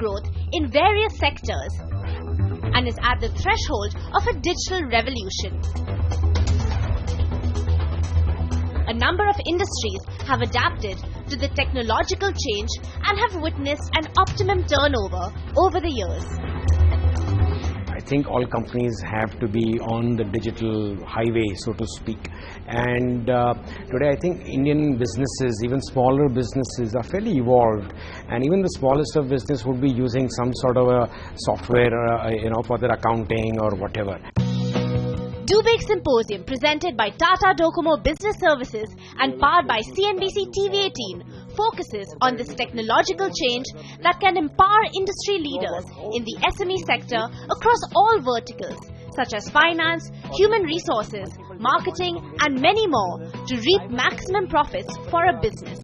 growth in various sectors and is at the threshold of a digital revolution. A number of industries have adapted to the technological change and have witnessed an optimum turnover over the years. I think all companies have to be on the digital highway, so to speak. And today I think Indian businesses, even smaller businesses, are fairly evolved. And even the smallest of business would be using some sort of a software, for their accounting or whatever. Big Symposium, presented by Tata Docomo Business Services and powered by CNBC TV18, focuses on this technological change that can empower industry leaders in the SME sector across all verticals, such as finance, human resources, marketing, and many more, to reap maximum profits for a business.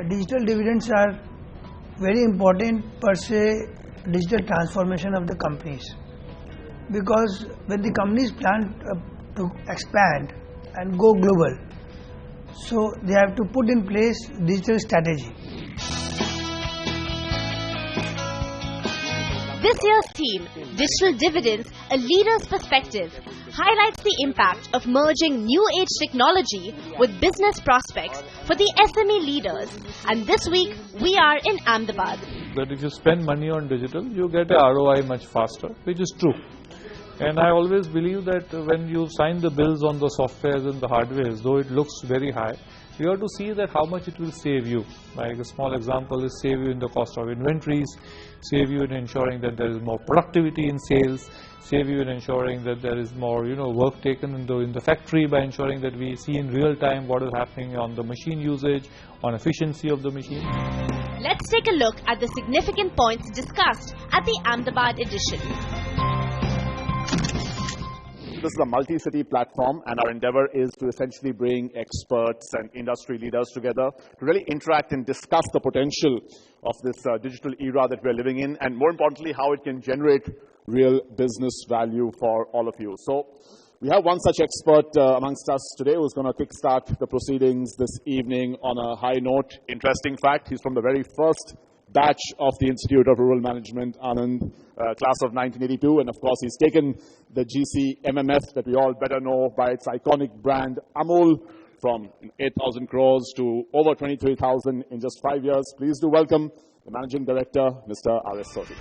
Digital dividends are very important per se, digital transformation of the companies. Because when the companies plan to expand and go global, so they have to put in place digital strategy. This year's theme, Digital Dividends, a Leader's Perspective, highlights the impact of merging new age technology with business prospects for the SME leaders. And this week, we are in Ahmedabad. That if you spend money on digital, you get a ROI much faster, which is true. And I always believe that when you sign the bills on the softwares and the hardwares, though it looks very high, you have to see that how much it will save you. Like a small example is save you in the cost of inventories, save you in ensuring that there is more productivity in sales, save you in ensuring that there is more work taken in the factory by ensuring that we see in real time what is happening on the machine usage, on efficiency of the machine. Let's take a look at the significant points discussed at the Ahmedabad edition. This is a multi-city platform, and our endeavor is to essentially bring experts and industry leaders together to really interact and discuss the potential of this digital era that we're living in, and more importantly, how it can generate real business value for all of you. So we have one such expert amongst us today who's going to kickstart the proceedings this evening on a high note. Interesting fact, he's from the very first batch of the Institute of Rural Management, Anand, class of 1982, and of course he's taken the GC MMF that we all better know by its iconic brand Amul from 8,000 crores to over 23,000 in just 5 years. Please do welcome the Managing Director, Mr. R.S. Sodhi.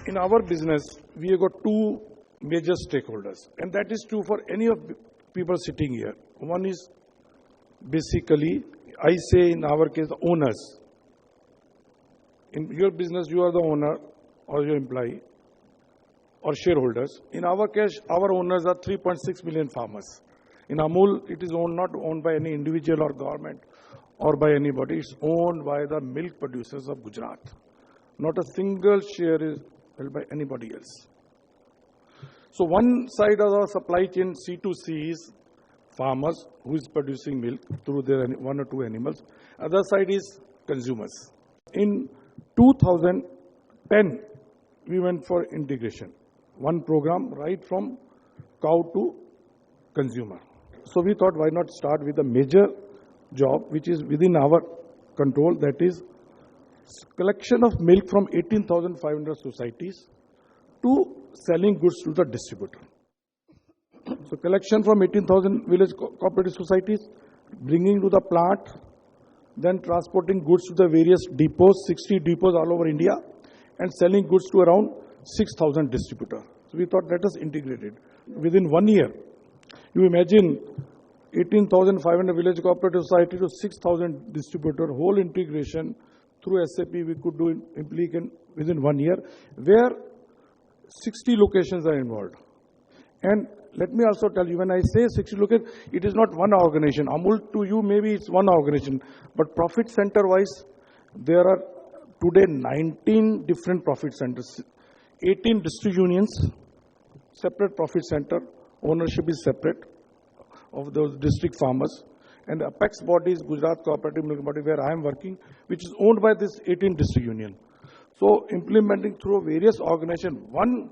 In our business, we have got two major stakeholders, and that is true for any of people sitting here. One is basically, I say in our case, the owners. In your business, you are the owner or your employee or shareholders. In our case, our owners are 3.6 million farmers. In Amul, it is not owned by any individual or government or by anybody. It's owned by the milk producers of Gujarat. Not a single share is held by anybody else. So one side of the supply chain, C2C, is farmers who is producing milk through their one or two animals. Other side is consumers. In 2010, we went for integration. One program right from cow to consumer. So we thought, why not start with a major job which is within our control, that is collection of milk from 18,500 societies to selling goods to the distributor. So collection from 18,000 village cooperative societies, bringing to the plant, then transporting goods to the various depots, 60 depots all over India, and selling goods to around 6,000 distributors. So we thought, let us integrate it. Within 1 year, you imagine 18,500 village cooperative society to 6,000 distributor, whole integration through SAP we could do within 1 year, where 60 locations are involved. And let me also tell you, when I say 60 locations, it is not one organization. Amul to you, maybe it's one organization. But profit center wise, there are today 19 different profit centers, 18 district unions, separate profit center, ownership is separate of those district farmers. And the apex body is Gujarat Cooperative Milk Body, where I am working, which is owned by this 18 district union. So implementing through various organizations, one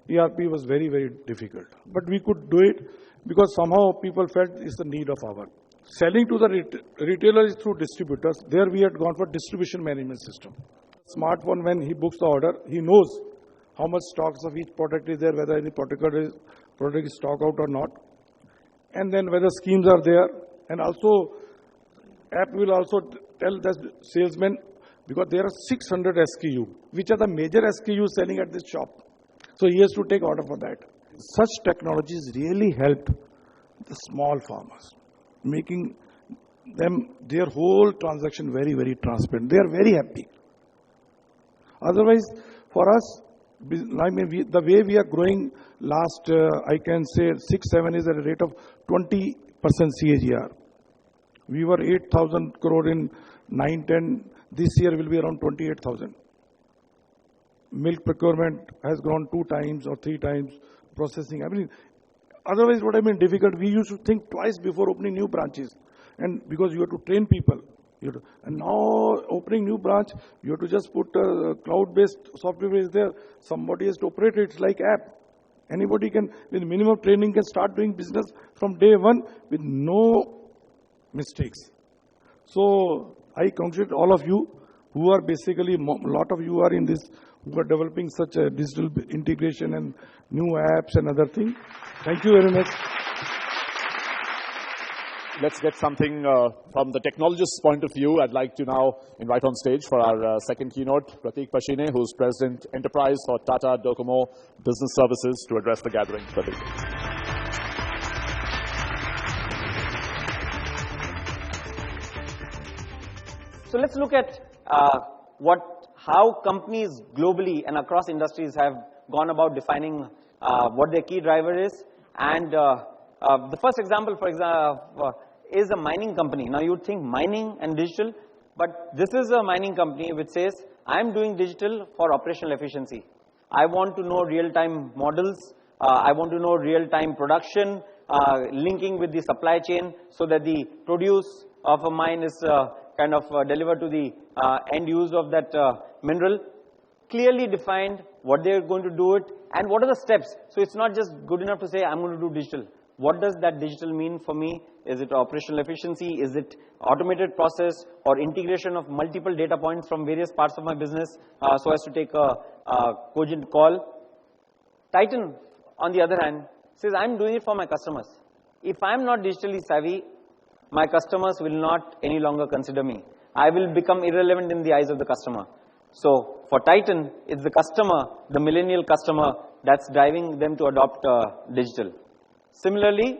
ERP was very, very difficult. But we could do it because somehow people felt it's the need of hour. Selling to the retailers through distributors, there we had gone for distribution management system. Smartphone, when he books the order, he knows how much stocks of each product is there, whether any particular product is stock out or not, and then whether schemes are there. And also, app will also tell the salesman, because there are 600 SKU, which are the major SKUs selling at this shop. So he has to take order for that. Such technologies really help the small farmers, making them their whole transaction very, very transparent. They are very happy. Otherwise, for us, I mean, the way we are growing last, I can say 6-7 is at a rate of 20% CAGR. We were 8,000 crore in 9-10. This year will be around 28,000. Milk procurement has grown 2 times or 3 times. Processing, I mean, otherwise what I mean difficult, we used to think twice before opening new branches. And because you have to train people. And now opening new branch, you have to just put a cloud-based software is there. Somebody has to operate it. It's like app. Anybody can, with minimum training, can start doing business from day one with no mistakes. So I congratulate all of you who are basically, a lot of you are in this, who are developing such a digital integration and new apps and other things. Thank you very much. Let's get something from the technologist's point of view. I'd like to now invite on stage for our second keynote, Prateek Pashine, who's President Enterprise for Tata Docomo Business Services, to address the gathering. Prateek. So let's look at how companies globally and across industries have gone about defining what their key driver is. And the first example, for example, is a mining company. Now you'd think mining and digital, but this is a mining company which says, I'm doing digital for operational efficiency. I want to know real-time models. I want to know real-time production, linking with the supply chain so that the produce of a mine is kind of delivered to the end use of that mineral. Clearly defined what they're going to do it and what are the steps. So it's not just good enough to say, I'm going to do digital. What does that digital mean for me? Is it operational efficiency? Is it automated process or integration of multiple data points from various parts of my business so as to take a cogent call? Titan, on the other hand, says, I'm doing it for my customers. If I'm not digitally savvy, my customers will not any longer consider me. I will become irrelevant in the eyes of the customer. So for Titan, it's the customer, the millennial customer, that's driving them to adopt digital. Similarly,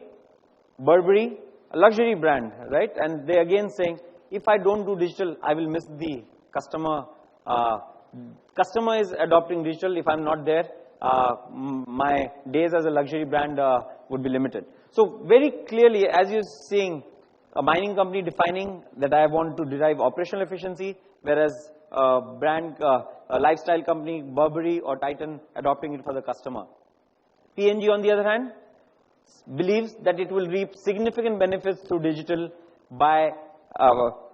Burberry, a luxury brand, right? And they again saying, if I don't do digital, I will miss the customer. Customer is adopting digital. If I'm not there, my days as a luxury brand would be limited. So very clearly, as you're seeing, a mining company defining that I want to derive operational efficiency, whereas a brand, a lifestyle company, Burberry or Titan, adopting it for the customer. P&G, on the other hand, believes that it will reap significant benefits through digital by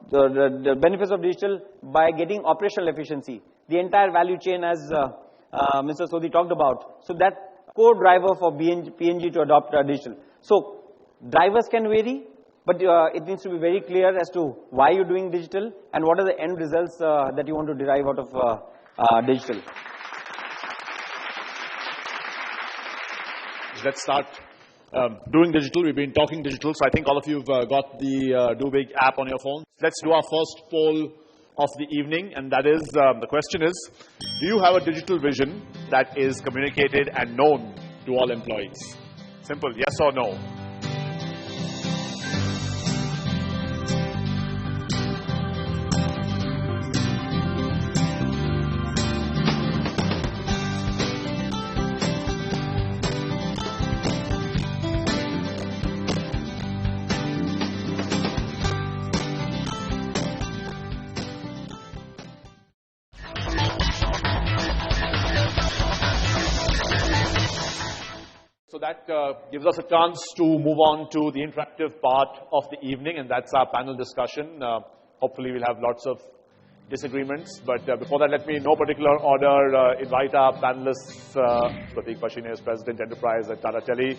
the benefits of digital by getting operational efficiency. The entire value chain, as Mr. Sodhi talked about. So that core driver for P&G to adopt digital. So drivers can vary, but it needs to be very clear as to why you're doing digital and what are the end results that you want to derive out of digital. Let's start doing digital. We've been talking digital, so I think all of you have got the Do Big app on your phone. Let's do our first poll of the evening, and that is, the question is, do you have a digital vision that is communicated and known to all employees? Simple, yes or no. That gives us a chance to move on to the interactive part of the evening, and that's our panel discussion. Hopefully we'll have lots of disagreements. But before that, let me, in no particular order, invite our panelists. Prateek Pashine is President Enterprise at Tata Tele.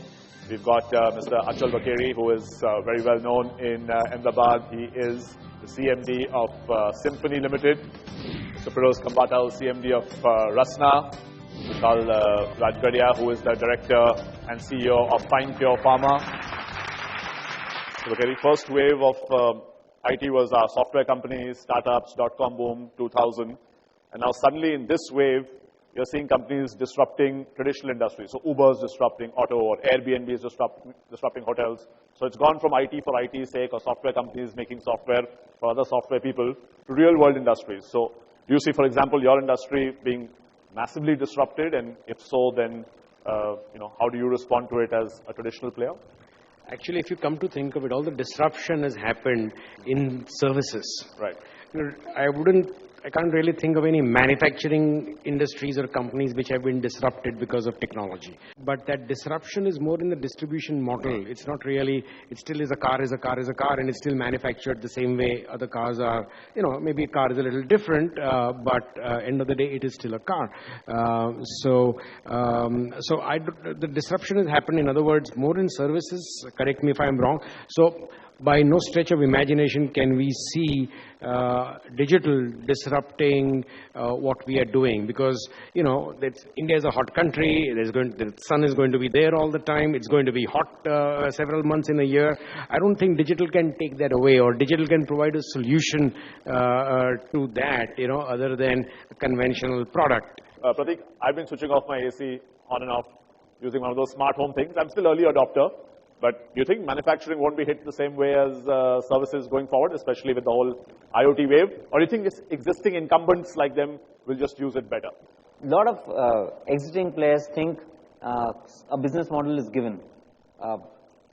We've got Mr. Achal Bakeri, who is very well known in Ahmedabad. He is the CMD of Symphony Limited. Mr. Firoz Kambatal, CMD of Rasna. Mr. Rajgaria, who is the Director and CEO of Fine Pure Pharma. The very first wave of IT was our software companies, startups, dot-com boom, 2000. And now suddenly in this wave, you're seeing companies disrupting traditional industries. So Uber's disrupting auto, or Airbnb is disrupting hotels. So it's gone from IT for IT's sake, or software companies making software for other software people, to real world industries. So do you see, for example, your industry being massively disrupted? And if so, then how do you respond to it as a traditional player? Actually, if you come to think of it, all the disruption has happened in services. Right. I can't really think of any manufacturing industries or companies which have been disrupted because of technology. But that disruption is more in the distribution model. It's not really, it still is a car, and it's still manufactured the same way other cars are. Maybe a car is a little different, but end of the day, it is still a car. The disruption has happened, in other words, more in services. Correct me if I'm wrong. So by no stretch of imagination can we see digital disrupting what we are doing, because India is a hot country. The sun is going to be there all the time. It's going to be hot several months in a year. I don't think digital can take that away, or digital can provide a solution to that, other than a conventional product. Prateek, I've been switching off my AC on and off using one of those smart home things. I'm still early adopter. But do you think manufacturing won't be hit the same way as services going forward, especially with the whole IoT wave? Or do you think existing incumbents like them will just use it better? A lot of existing players think a business model is given.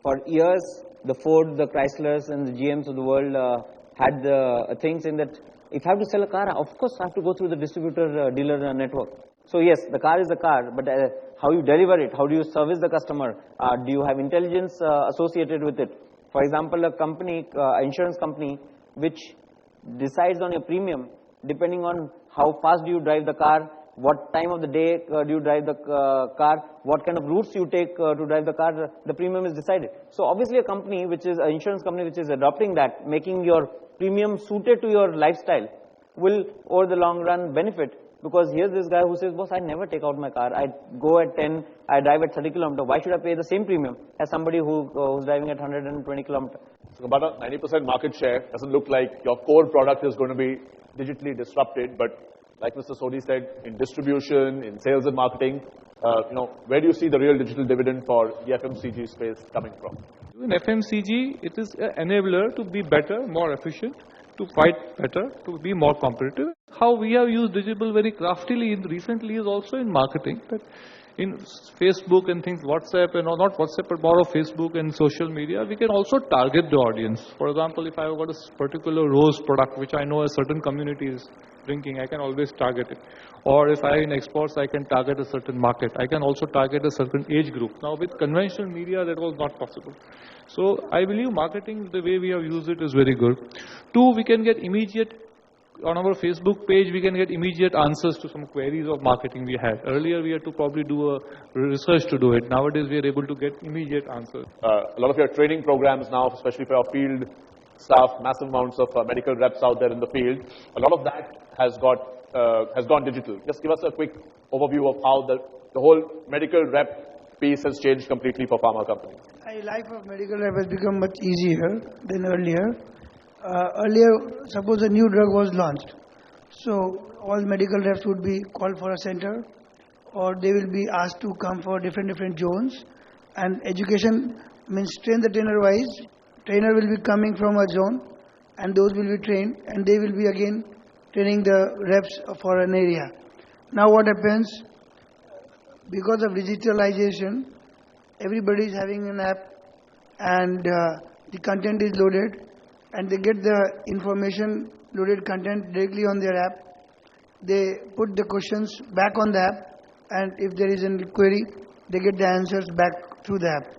For years, the Ford, the Chryslers, and the GMs of the world had the things in that if I have to sell a car, of course I have to go through the distributor dealer network. So yes, the car is the car, but how you deliver it, how do you service the customer, do you have intelligence associated with it? For example, a company, insurance company, which decides on your premium depending on how fast do you drive the car, what time of the day do you drive the car, what kind of routes you take to drive the car, the premium is decided. So obviously a company which is an insurance company which is adopting that, making your premium suited to your lifestyle, will over the long run benefit. Because here's this guy who says, boss, I never take out my car. I go at 10, I drive at 30 kilometers. Why should I pay the same premium as somebody who's driving at 120 kilometers? So about a 90% market share. Doesn't look like your core product is going to be digitally disrupted. But like Mr. Sodhi said, in distribution, in sales and marketing, where do you see the real digital dividend for the FMCG space coming from? In FMCG, it is an enabler to be better, more efficient, to fight better, to be more competitive. How we have used digital very craftily recently is also in marketing. But in Facebook and things, WhatsApp, and not WhatsApp, but more of Facebook and social media, we can also target the audience. For example, if I have got a particular rose product, which I know a certain community is drinking, I can always target it. Or if I in exports, I can target a certain market. I can also target a certain age group. Now with conventional media, that was not possible. So I believe marketing, the way we have used it, is very good. Two, we can get immediate, on our Facebook page, we can get immediate answers to some queries of marketing we had. Earlier, we had to probably do a research to do it. Nowadays, we are able to get immediate answers. A lot of your training programs now, especially for your field staff, massive amounts of medical reps out there in the field, a lot of that has gone digital. Just give us a quick overview of how the whole medical rep piece has changed completely for pharma companies. Life of medical rep has become much easier than earlier. Earlier, suppose a new drug was launched, so all medical reps would be called for a center, or they will be asked to come for different zones. And education means train the trainer wise. Trainer will be coming from a zone, and those will be trained, and they will be again training the reps for an area. Now what happens? Because of digitalization, everybody is having an app, and the content is loaded, and they get the information, loaded content directly on their app. They put the questions back on the app, and if there is a query, they get the answers back through the app.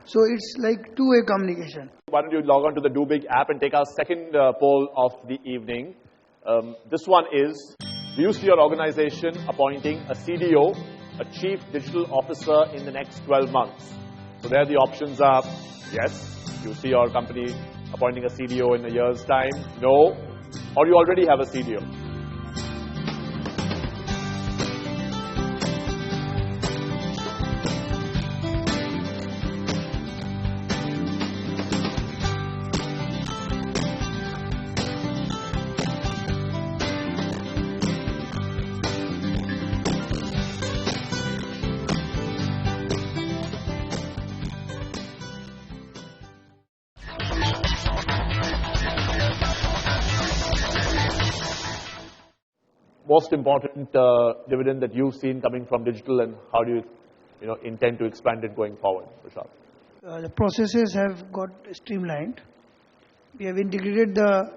So it's like two-way communication. Why don't you log on to the Do Big app and take our second poll of the evening. This one is, do you see your organization appointing a CDO, a Chief Digital Officer in the next 12 months? So there the options are, yes, you see your company appointing a CDO in a year's time, no, or you already have a CDO. Most important dividend that you've seen coming from digital, and how do you intend to expand it going forward, Prashant? The processes have got streamlined. We have integrated the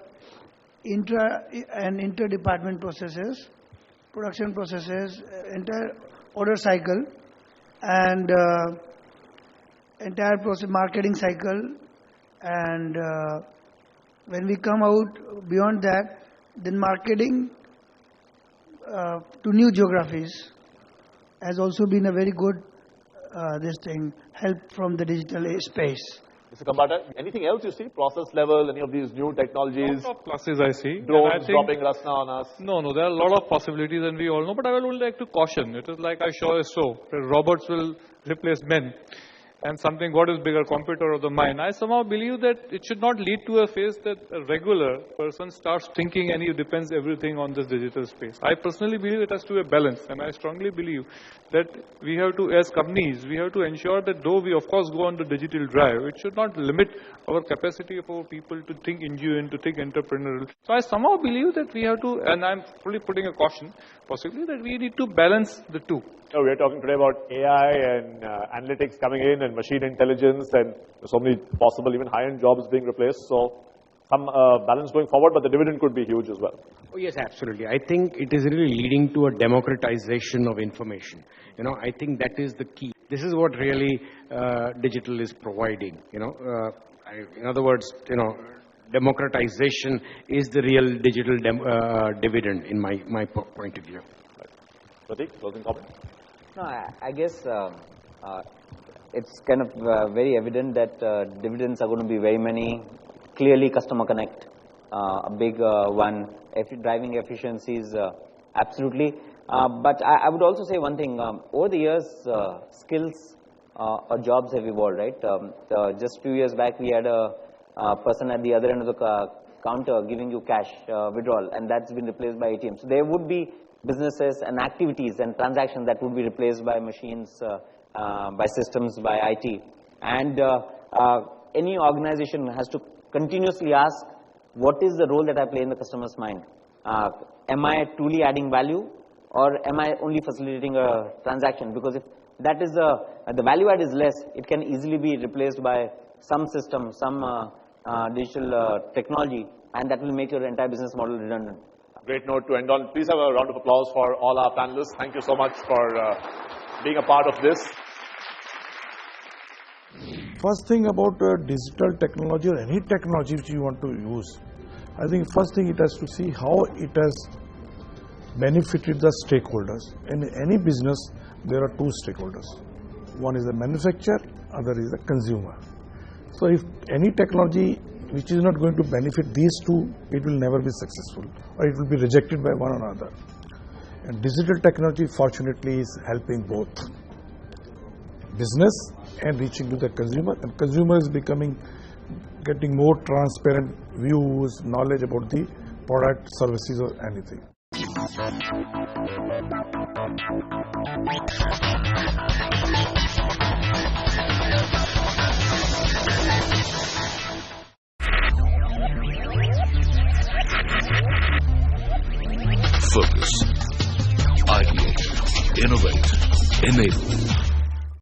intra and inter-department processes, production processes, entire order cycle, and entire process marketing cycle. And when we come out beyond that, then marketing to new geographies has also been a very good help from the digital space. Mr. Kambata, anything else you see? Process level, any of these new technologies? A lot of pluses I see. Drones dropping Rasna on us? No, there are a lot of possibilities and we all know, but I would like to caution. It is like I sure is so. Robots will replace men. And something, what is bigger, computer or the mind? I somehow believe that it should not lead to a phase that a regular person starts thinking and he depends everything on this digital space. I personally believe it has to be a balance, and I strongly believe that we have to, as companies, we have to ensure that though we of course go on the digital drive, it should not limit our capacity of our people to think engineering, to think entrepreneurial. So I somehow believe that we have to, and I'm fully putting a caution, possibly, that we need to balance the two. No, we're talking today about AI and analytics coming in and machine intelligence, and so many possible even high-end jobs being replaced. So some balance going forward, but the dividend could be huge as well. Oh, yes, absolutely. I think it is really leading to a democratization of information. I think that is the key. This is what really digital is providing. In other words, democratization is the real digital dividend in my point of view. Pratik, closing comment? No, I guess it's kind of very evident that dividends are going to be very many. Clearly, customer connect, a big one. Driving efficiencies, absolutely. But I would also say one thing. Over the years, skills or jobs have evolved, right? Just a few years back, we had a person at the other end of the counter giving you cash withdrawal, and that's been replaced by ATMs. So there would be businesses and activities and transactions that would be replaced by machines, by systems, by IT. And any organization has to continuously ask, what is the role that I play in the customer's mind? Am I truly adding value, or am I only facilitating a transaction? Because if that is the value add is less, it can easily be replaced by some system, some digital technology, and that will make your entire business model redundant. Great note to end on. Please have a round of applause for all our panelists. Thank you so much for being a part of this. First thing about digital technology or any technology which you want to use, I think first thing it has to see how it has benefited the stakeholders. In any business, there are two stakeholders. One is the manufacturer, other is the consumer. So if any technology which is not going to benefit these two, it will never be successful, or it will be rejected by one another. And digital technology, fortunately, is helping both business and reaching to the consumer. And consumer is getting more transparent views, knowledge about the product, services, or anything.